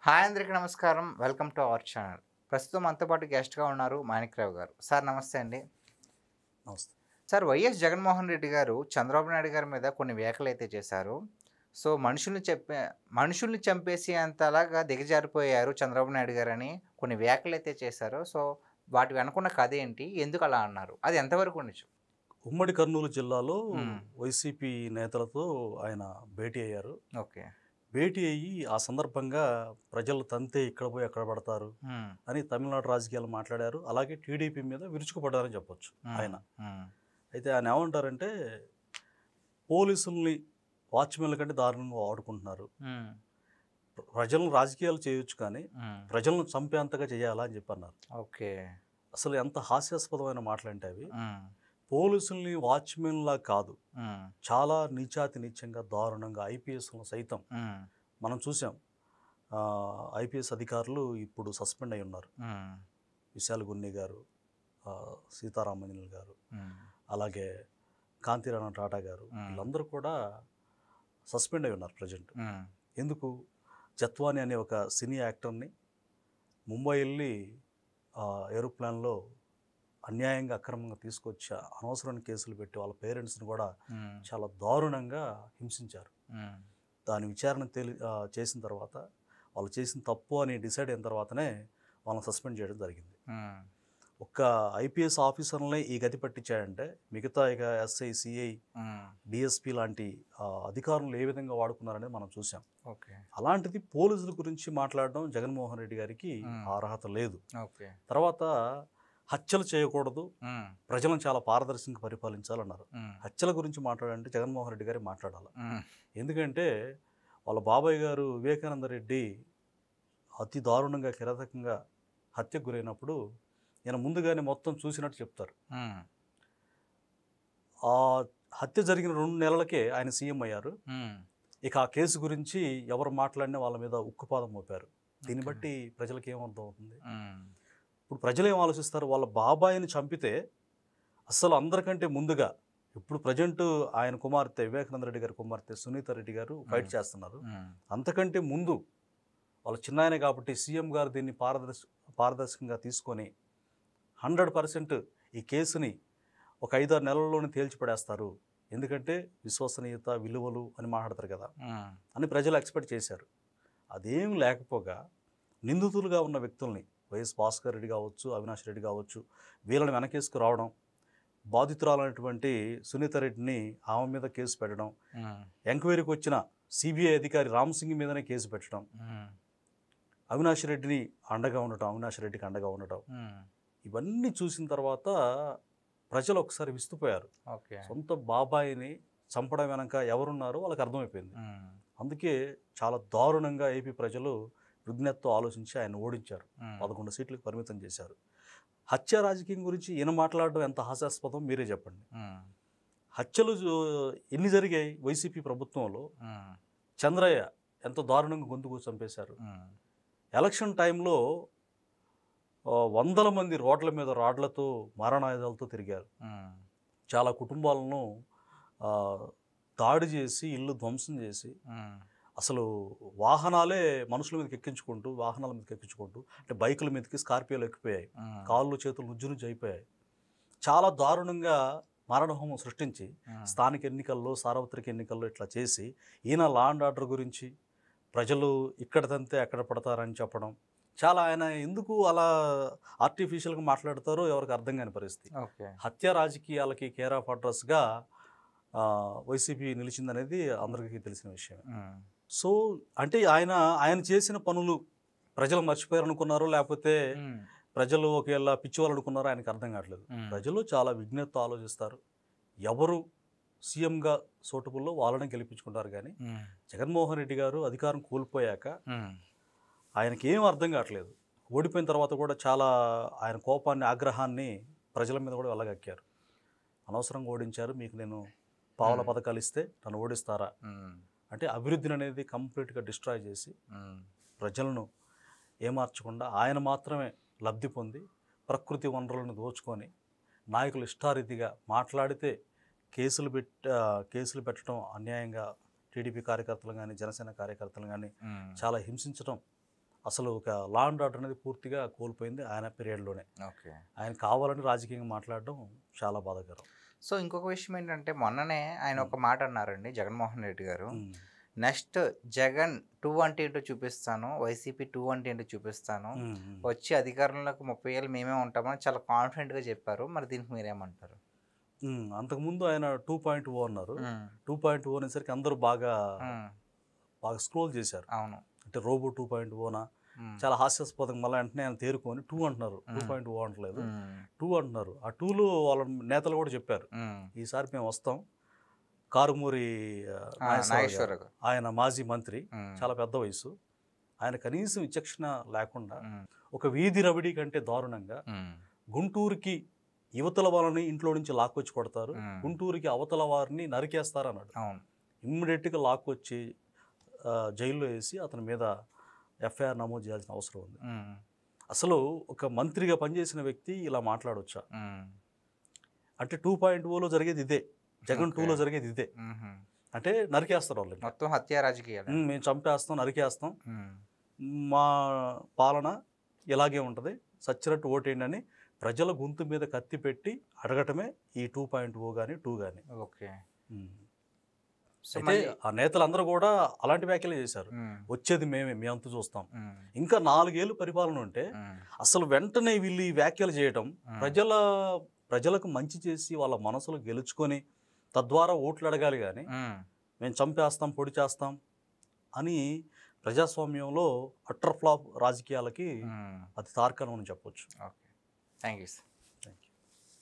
Hi అందరికీ నమస్కారం. Welcome to our channel. ప్రస్తుతం మనతో పాటు గెస్ట్‌గా ఉన్నారు మాణిక్రావు గారు. సార్ నమస్తే అండి. నమస్తే. సార్ వైఎస్ జగన్మోహన్ రెడ్డి గారు చంద్రబాబు నాయుడు గారి మీద కొన్ని వ్యాఖ్యలైతే చేశారు. సో మనుషుల్ని చంపేసి అంతలాగా దిగజారిపోయారు చంద్రబాబు నాయుడు గారని కొన్ని వ్యాఖ్యలైతే చేశారు. సో వాటి వెనకున్న కథ ఏంటి? ఎందుకు అలా అన్నారు? అది ఎంతవరకు నిజం? ఉమ్మడి కర్నూలు జిల్లాలో హ్మ్. వైసీపీ నేతలతో ఆయన భేటీ అయ్యారు. ఓకే. భేటీ అయ్యి ఆ సందర్భంగా ప్రజలు తంతే ఇక్కడ పోయి ఎక్కడ పడతారు హ్మ్. అని తమిళనాడు రాజకీయాలు మాట్లాడారు. అలాగే టీడీపీ మీద విరుచుకుపడ్డారని చెప్పొచ్చు ఆయన. హ్మ్. అయితే ఆయన ఏమంటారంటే పోలీసుల్ని వాచ్మెన్ల కంటే దారుణంగా వాడుకుంటున్నారు. హ్మ్. ప్రజలను రాజకీయాలు చేయొచ్చు కానీ హ్మ్. ప్రజలను చంపేంతగా చేయాలా అని చెప్పి అన్నారు. ఓకే. అసలు ఎంత హాస్యాస్పదమైన మాటలంటే అవి. హ్మ్. పోలీసుల్ని వాచ్మెన్లా కాదు, హ్మ్. చాలా నీచాతి నీచంగా దారుణంగా ఐపీఎస్లను సైతం హ్మ్. మనం చూసాం. ఐపీఎస్ అధికారులు ఇప్పుడు సస్పెండ్ అయి ఉన్నారు. హ్మ్. విశాల్ గున్ని గారు, సీతారామంజనులు గారు, హ్మ్. అలాగే కాంతిరాణ టాటా గారు, వీళ్ళందరూ కూడా సస్పెండ్ అయి ఉన్నారు ప్రజెంట్. హ్మ్. ఎందుకు? జత్వాని అనే ఒక సినీ యాక్టర్ని ముంబై వెళ్ళి ఏరోప్లేన్లో అన్యాయంగా అక్రమంగా తీసుకొచ్చి అనవసరమైన కేసులు పెట్టి వాళ్ళ పేరెంట్స్ని కూడా హ్మ్. చాలా దారుణంగా హింసించారు. హ్మ్. దాని విచారణ చేసిన తర్వాత వాళ్ళు చేసిన తప్పు అని డిసైడ్ అయిన తర్వాతనే వాళ్ళని సస్పెండ్ చేయడం జరిగింది. హ్మ్. ఒక్క ఐపీఎస్ ఆఫీసర్లనే ఈ గతి పట్టించాయంటే మిగతా ఇక ఎస్ఐ, సిఐ, హ్మ్. డిఎస్పీ లాంటి అధికారులు ఏ విధంగా వాడుకున్నారనేది మనం చూసాం. ఓకే. అలాంటిది పోలీసుల గురించి మాట్లాడడం జగన్మోహన్ రెడ్డి గారికి హ్మ్. ఆ అర్హత లేదు. ఓకే. తర్వాత హత్యలు చేయకూడదు, హ్మ్. ప్రజలను చాలా పారదర్శకంగా పరిపాలించాలన్నారు. హ్మ్. హత్యల గురించి మాట్లాడాలంటే జగన్మోహన్ రెడ్డి గారే మాట్లాడాలి. హ్మ్. ఎందుకంటే వాళ్ళ బాబాయ్ గారు వివేకానంద రెడ్డి అతి దారుణంగా కిరాతకంగా హత్యకు గురైనప్పుడు ఈయన ముందుగానే మొత్తం చూసినట్టు చెప్తారు. హ్మ్. ఆ హత్య జరిగిన 2 నెలలకే ఆయన సీఎం అయ్యారు. హ్మ్. ఇక ఆ కేసు గురించి ఎవరు మాట్లాడినా వాళ్ళ మీద ఉక్కుపాదం మోపారు. దీన్ని ఓకే. బట్టి ప్రజలకు ఏమర్థం అవుతుంది? హ్మ్. ఇప్పుడు ప్రజలు ఏం ఆలోచిస్తారు? వాళ్ళ బాబాయిని చంపితే అస్సలు అందరికంటే ముందుగా ఇప్పుడు ప్రజెంట్ ఆయన కుమార్తె వివేకానంద రెడ్డి గారి కుమార్తె సునీత రెడ్డి గారు ఫైట్ హ్మ్. చేస్తున్నారు. హ్మ్. అంతకంటే ముందు వాళ్ళ చిన్నాయనే కాబట్టి సీఎం గారు దీన్ని పారదర్శకంగా తీసుకొని 100% ఈ కేసుని ఒక 5-6 నెలల్లోనే తేల్చిపడేస్తారు. ఎందుకంటే విశ్వసనీయత, విలువలు అని మాట్లాడతారు కదా! హ్మ్. అని ప్రజలు ఎక్స్‌పెక్ట్ చేశారు. అదేం లేకపోగా నిందితులుగా ఉన్న వ్యక్తుల్ని వైఎస్ భాస్కర్ రెడ్డి కావచ్చు, అవినాష్ రెడ్డి కావచ్చు, వీళ్ళని వెనకేసుకురావడం, బాధితురాలైనటువంటి సునీత రెడ్డిని ఆమె మీద కేసు పెట్టడం, హ్మ్. ఎంక్వైరీకి వచ్చిన సీబీఐ అధికారి రామ్ సింగ్ మీదనే కేసు పెట్టడం, హ్మ్. అవినాష్ రెడ్డిని అండగా ఉండటం, అవినాష్ రెడ్డికి అండగా ఉండటం, హ్మ్. ఇవన్నీ చూసిన తర్వాత ప్రజలు ఒకసారి విస్తుపోయారు. ఓకే. సొంత బాబాయిని చంపడం వెనక ఎవరున్నారో వాళ్ళకి అర్థమైపోయింది. హ్మ్. అందుకే చాలా దారుణంగా ఏపీ ప్రజలు విజ్ఞతతో ఆలోచించి ఆయన ఓడించారు. హ్మ్. 11 సీట్లకు పరిమితం చేశారు. హత్య రాజకీయం గురించి ఈయన మాట్లాడడం ఎంత హాస్యాస్పదం మీరే చెప్పండి. హ్మ్. హత్యలు ఎన్ని జరిగాయి వైసీపీ ప్రభుత్వంలో? హ్మ్. చంద్రయ్య ఎంత దారుణంగా గొంతుకు చంపేశారు. హ్మ్. ఎలక్షన్ టైంలో వందల మంది రోడ్ల మీద రాడ్లతో, మారణాయుధాలతో తిరిగారు. హ్మ్. చాలా కుటుంబాలను ఆహ్, దాడి చేసి, ఇల్లు ధ్వంసం చేసి, హ్మ్. అసలు వాహనాలే మనుషుల మీదకి ఎక్కించుకుంటూ, వాహనాల మీదకి ఎక్కించుకుంటూ అంటే బైకుల మీదకి స్కార్పియోలు ఎక్కిపోయాయి. హ్మ్. కాళ్ళు, చేతులు నుజ్జు నుజ్జు అయిపోయాయి. చాలా దారుణంగా మారణహోమం సృష్టించి హ్మ్. స్థానిక ఎన్నికల్లో, సార్వత్రిక ఎన్నికల్లో ఇట్లా చేసి ఈయన లా అండ్ ఆర్డర్ గురించి ప్రజలు ఇక్కడ తంతే ఎక్కడ పడతారని చెప్పడం, చాలా ఆయన ఎందుకు అలా ఆర్టిఫిషియల్‌గా మాట్లాడతారో ఎవరికి అర్థం కాని పరిస్థితి. ఓకే. హత్య రాజకీయాలకి కేర్ ఆఫ్ అడ్రస్‌గా వైసీపీ నిలిచిందనేది అందరికీ తెలిసిన విషయమే. హ్మ్. సో, అంటే ఆయన చేసిన పనులు ప్రజలు మర్చిపోయారనుకున్నారో, లేకపోతే హ్మ్. ప్రజలు ఒకవేళ పిచ్చివాళ్ళు అనుకున్నారో ఆయనకు అర్థం కావట్లేదు. హ్మ్. ప్రజలు చాలా విజ్ఞతతో ఆలోచిస్తారు. ఎవరు సీఎంగా సూటబుల్లో వాళ్ళని గెలిపించుకుంటారు గానీ, హ్మ్. జగన్మోహన్ రెడ్డి గారు అధికారం కోల్పోయాక హ్మ్. ఆయనకేం అర్థం కావట్లేదు. ఓడిపోయిన తర్వాత కూడా చాలా ఆయన కోపాన్ని, ఆగ్రహాన్ని ప్రజల మీద కూడా వెళ్ళగక్కారు. అనవసరంగా ఓడించారు. మీకు నేను పావల హ్మ్. పథకాలిస్తే నన్ను ఓడిస్తారా? హ్మ్. అంటే అభివృద్ధిని అనేది కంప్లీట్‌గా డిస్ట్రాయ్ చేసి, హ్మ్. ప్రజలను ఏమార్చకుండా ఆయన మాత్రమే లబ్ధి పొంది, ప్రకృతి వనరులను దోచుకొని, నాయకులు ఇష్టారీతిగా మాట్లాడితే కేసులు పెట్టడం అన్యాయంగా టీడీపీ కార్యకర్తలు గానీ, జనసేన కార్యకర్తలు గానీ హ్మ్. చాలా హింసించడం అసలు ఒక లా అండ్ ఆర్డర్ అనేది పూర్తిగా కోల్పోయింది ఆయన పీరియడ్లోనే. ఓకే. ఆయన కావాలని రాజకీయంగా మాట్లాడడం చాలా బాధాకరం. సో ఇంకొక విషయం ఏంటంటే మొన్ననే ఆయన ఒక మాట అన్నారండి జగన్మోహన్ రెడ్డి గారు. ఉమ్, నెక్స్ట్ జగన్ 2 అంటే ఏంటో చూపిస్తాను. వైసీపీ 2 అంటే ఏంటో చూపిస్తాను. ఉమ్, ఉమ్. వచ్చి అధికారంలోకి 30 ఏళ్ళు మేమే ఉంటామని చాలా కాన్ఫిడెంట్‌గా చెప్పారు. మరి దీనికి మీరేమంటారు? అంతకుముందు ఆయన 2.0 అన్నారు. హ్మ్. 2.0 అనేసరికి అందరూ బాగా హ్మ్. బాగా స్క్రోల్ చేశారు. అవును. అంటే రోబో 2.0నా హ్మ్. చాలా హాస్యాస్పదం. మళ్ళీ వెంటనే ఆయన తేరుకొని 2 అంటున్నారు. హ్మ్. 2.0 అంటలేదు, హ్మ్. 2 అంటున్నారు. ఆ 2లో వాళ్ళ నేతలు కూడా చెప్పారు, హ్మ్. ఈసారి మేము వస్తాం. కారుమూరి నాగేశ్వరరావు గారు, నాగేశ్వరరావు. ఆయన మాజీ మంత్రి, హ్మ్. చాలా పెద్ద వయసు. ఆయన కనీసం విచక్షణ లేకుండా హ్మ్. ఒక వీధి రవిడీ కంటే దారుణంగా హ్మ్. గుంటూరుకి యువతల వాళ్ళని ఇంట్లో నుంచి లాక్కొచ్చి కొడతారు, హ్మ్. గుంటూరుకి అవతల వారిని నరికేస్తారు అన్నాడు. అవును. ఇమ్మీడియట్గా లాక్కొచ్చి జైల్లో వేసి అతని మీద ఎఫ్ఐఆర్ నమోదు చేయాల్సిన అవసరం ఉంది. హ్మ్. అసలు ఒక మంత్రిగా పనిచేసిన వ్యక్తి ఇలా మాట్లాడొచ్చా? హ్మ్. అంటే 2.0లో జరిగేది ఇదే, జగన్ ఓకే. 2లో జరిగేది ఇదే. హుహు. అంటే నరికేస్తారు వాళ్ళు. మొత్తం హత్యా రాజకీయాలే. మేము చంపేస్తాం, నరికేస్తాం, హ్మ్. మా పాలన ఇలాగే ఉంటుంది, సచ్చినట్టు ఓటేయండి అని ప్రజల గొంతు మీద కత్తి పెట్టి అడగటమే ఈ 2.0 కానీ 2 కానీ. ఓకే. సో అయితే మళ్ళీ ఆ నేతలందరూ కూడా అలాంటి వ్యాఖ్యలే చేశారు. హ్మ్. వచ్చేది మేమే, మీ అంతు చూస్తాం. హ్మ్. ఇంకా 4 ఏళ్ళు పరిపాలన ఉంటే హ్మ్. అసలు వెంటనే వీళ్ళు ఈ వ్యాఖ్యలు చేయటం, హ్మ్. ప్రజలకు మంచి చేసి వాళ్ళ మనసులు గెలుచుకొని తద్వారా ఓట్లు అడగాలి కానీ హ్మ్. మేము చంపేస్తాం, పొడి చేస్తాం అని ప్రజాస్వామ్యంలో అట్టర్ ఫ్లాప్ రాజకీయాలకి హ్మ్. అతి తార్కాణం అని చెప్పొచ్చు. ఓకే. Thank you sir.